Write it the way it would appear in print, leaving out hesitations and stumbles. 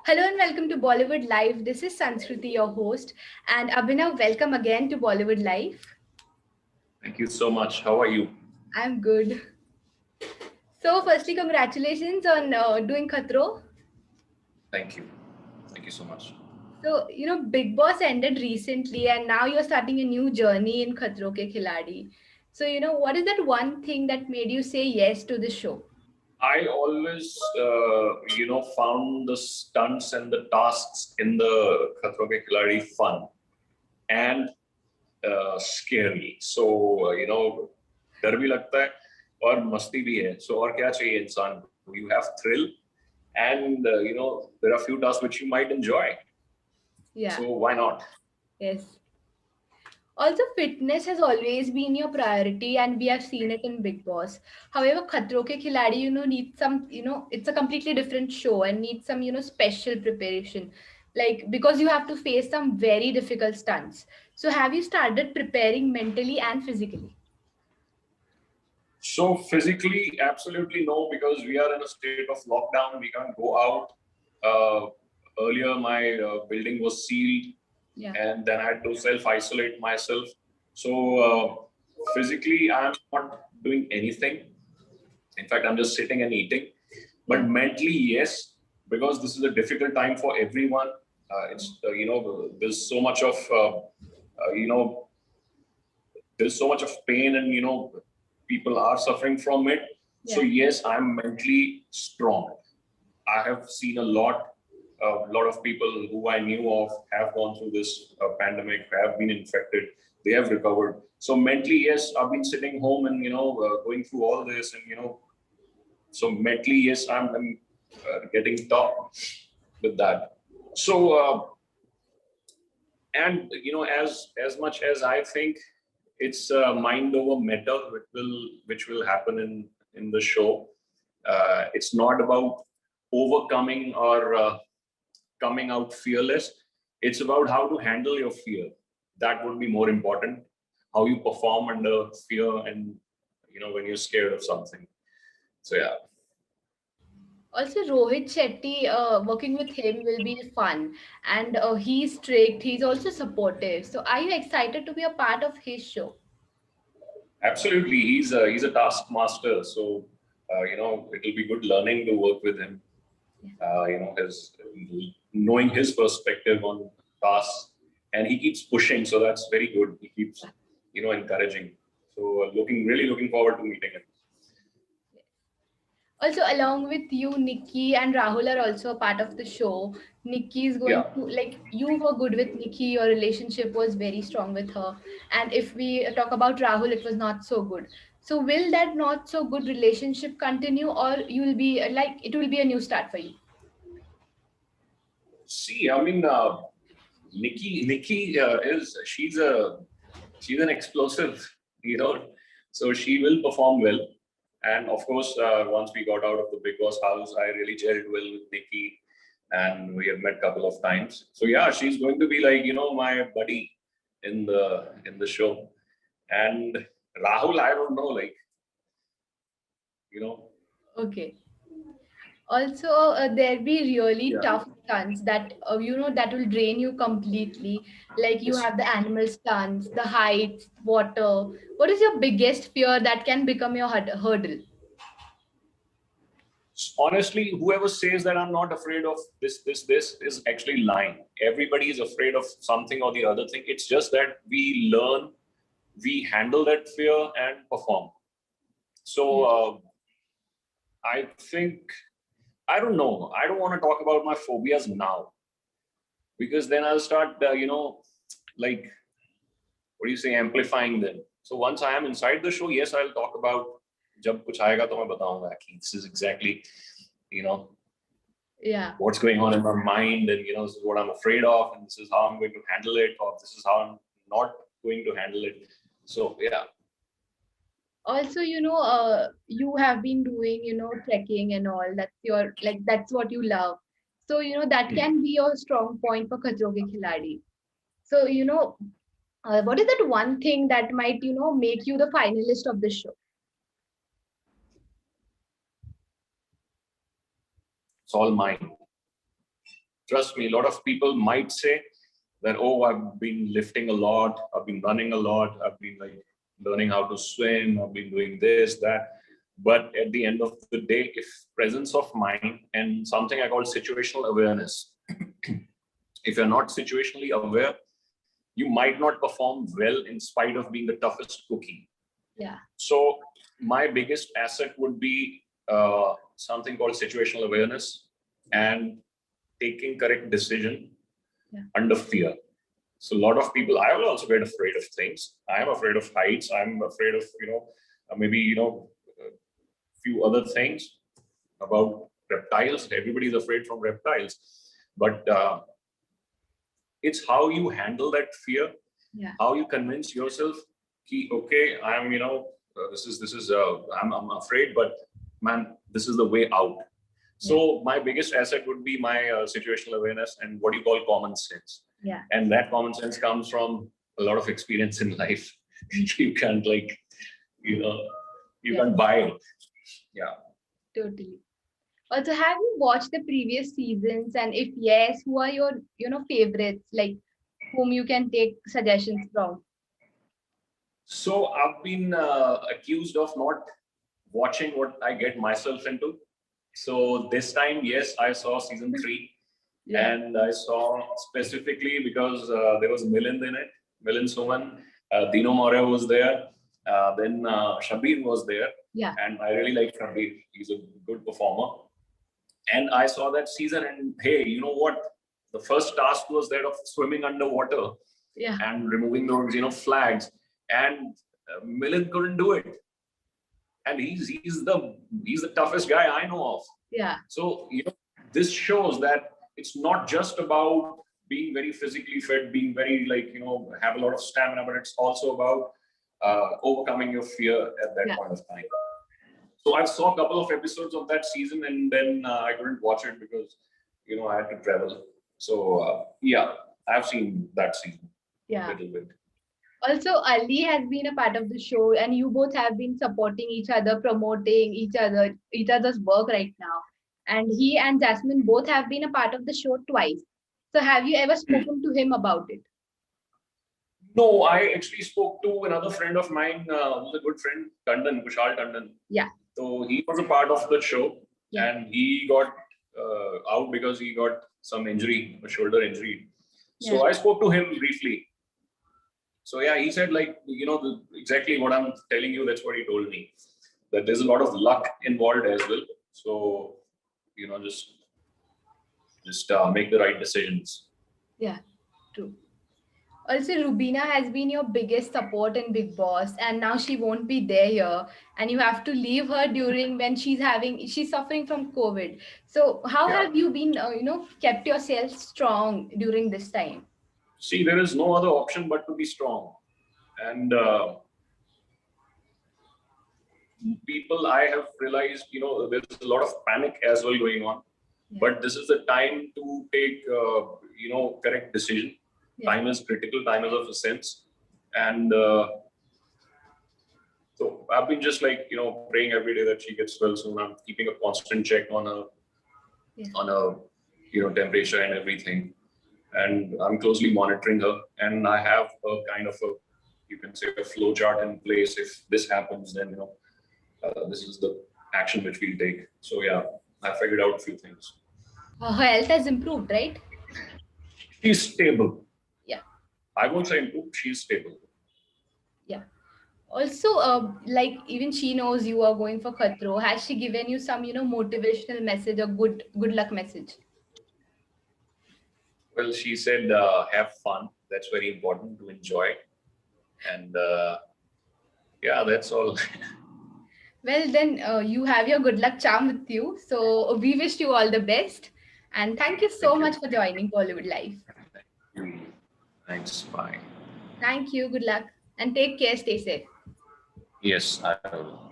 Hello and welcome to Bollywood Live. This is Sanskriti, your host, and Abhinav, welcome again to Bollywood Live. Thank you so much. How are you? I'm good. So, firstly, congratulations on doing Khatro. Thank you. Thank you so much. So, Bigg Boss ended recently, and now you're starting a new journey in Khatron Ke Khiladi. So, what is that one thing that made you say yes to the show? I always, found the stunts and the tasks in the Khatron Ke Khiladi fun and scary. So, डर भी लगता है और मस्ती भी है. So, और क्या चाहिए इंसान को? You have thrill and, there are few tasks which you might enjoy. Yeah. So, why not? Yes. Also, fitness has always been your priority, and we have seen it in Big Boss. However, Khatron Ke Khiladi, needs some, it's a completely different show and needs some, special preparation. Like, because you have to face some very difficult stunts. So, have you started preparing mentally and physically? So physically, absolutely no, because we are in a state of lockdown. We can't go out. Uh, Earlier, my building was sealed, Yeah. and then I had to self-isolate myself. So physically, I'm not doing anything. In fact, I'm just sitting and eating. But mentally, yes, because this is a difficult time for everyone. There's so much of uh, you know there's so much of pain, and people are suffering from it. So yes, I'm mentally strong. I have seen a lot of people who I knew of have gone through this pandemic, have been infected, they have recovered. So mentally, yes, I've been sitting home and going through all this, and so mentally, yes, I'm getting tough with that. So and as much as I think it's mind over matter which will happen in the show. It's not about overcoming or coming out fearless. It's about how to handle your fear. That would be more important. How you perform under fear, and when you're scared of something. So yeah. Also, Rohit Shetty, working with him will be fun, and he's strict. He's also supportive. So, are you excited to be a part of his show? Absolutely, he's a taskmaster. So it'll be good learning to work with him. His knowing his perspective on tasks, and he keeps pushing. So that's very good. He keeps encouraging. So really looking forward to meeting him. Also, along with you, Nikki and Rahul are also a part of the show. Nikki is going Yeah. to, like, you were good with Nikki, your relationship was very strong with her. And if we talk about Rahul, it was not so good. So, will that not so good relationship continue, or you will be like, it will be a new start for you? See, I mean, Nikki is she's an explosive, you know. So she will perform well. And of course, once we got out of the Bigg Boss house, I really gelled well with Nikki, and we have met a couple of times. So yeah, she's going to be like my buddy in the show. And Rahul, I don't know, like you know, Okay. Also, there be really yeah, tough stunts that that will drain you completely. Like you yes. have the animal stunts, the heights, water. What is your biggest fear that can become your hurdle? Honestly, whoever says that I'm not afraid of this is actually lying. Everybody is afraid of something or the other thing. It's just that we learn, we handle that fear and perform. So Yeah. I think, I don't know. I don't want to talk about my phobias now, because then I'll start, like, what do you say, amplifying them. So once I am inside the show, yes, I'll talk about. जब कुछ आएगा तो मैं बताऊंगा कि this is exactly, you know, Yeah. what's going on in my mind, and this is what I'm afraid of, and this is how I'm going to handle it, or this is how I'm not going to handle it. So yeah. Also, you have been doing, trekking and all. That's your like that's what you love. So, that Hmm. can be your strong point for Khatron Ke Khiladi. So, what is that one thing that might, make you the finalist of the show? It's all mine. trust me, a lot of people might say that, oh, I've been lifting a lot, I've been running a lot, I've been like learning how to swim, I've been doing this, that. But at the end of the day, if presence of mind and something I call situational awareness, if you're not situationally aware, you might not perform well in spite of being the toughest cookie. Yeah. So my biggest asset would be something called situational awareness and taking correct decision under fear. So a lot of people, I will also get afraid of things. I am afraid of heights. I'm afraid of, maybe, a few other things about reptiles. Everybody's afraid from reptiles. But it's how you handle that fear, how you convince yourself, okay, I'm, I'm afraid, but man, this is the way out. So my biggest asset would be my situational awareness and what you call common sense. Yeah. And that common sense comes from a lot of experience in life. You can't can't buy it. Yeah. Totally. Also, have you watched the previous seasons? And if yes, who are your, favorites, like whom you can take suggestions from? So I've been accused of not watching what I get myself into. So this time, yes, I saw season 3. And I saw specifically because there was Milind in it, Milind Suman, Dino Morea was there, then Shabir was there. Yeah. And I really like Shabir. He's a good performer. And I saw that season and hey, you know what? The first task was that of swimming underwater and removing those, flags. And Milind couldn't do it. And he's the toughest guy I know of. Yeah. So, this shows that it's not just about being very physically fit, being very have a lot of stamina, but it's also about overcoming your fear at that point of time. So I saw a couple of episodes of that season and then I couldn't watch it because, I had to travel. So I've seen that season a little bit. Also, Ali has been a part of the show and you both have been supporting each other, promoting each other's work right now. And he and Jasmine both have been a part of the show twice. So have you ever spoken to him about it? No, I actually spoke to another friend of mine, who's a good friend, Kushal Tandon. Yeah. So he was a part of the show and he got out because he got some injury, a shoulder injury. So I spoke to him briefly. So he said exactly what I'm telling you, that's what he told me. That there's a lot of luck involved as well. So, just make the right decisions. Yeah, true. Also, Rubina has been your biggest support in Bigg Boss, and now she won't be there here, and you have to leave her during when she's suffering from COVID. So, how have you been, kept yourself strong during this time? See, there is no other option but to be strong, and people, I have realized, there's a lot of panic as well going on, but this is the time to take, correct decision. Time is critical, time is of essence. And so I've been just praying every day that she gets well soon. I'm keeping a constant check on her, temperature and everything. And I'm closely monitoring her. And I have a kind of you can say a flow chart in place. If this happens, then, this is the action which we'll take. So I figured out a few things. Her health has improved, right? She's stable. Yeah. I won't say improved, she's stable. Yeah. Also, even she knows you are going for Khatro. Has she given you some, motivational message or good luck message? Well, she said, have fun. That's very important, to enjoy. And that's all. Well, then you have your good luck charm with you. So we wish you all the best. And thank you so much for joining Bollywood Life. Thanks. Bye. Thank you. Good luck. And take care. Stay safe. Yes, I will.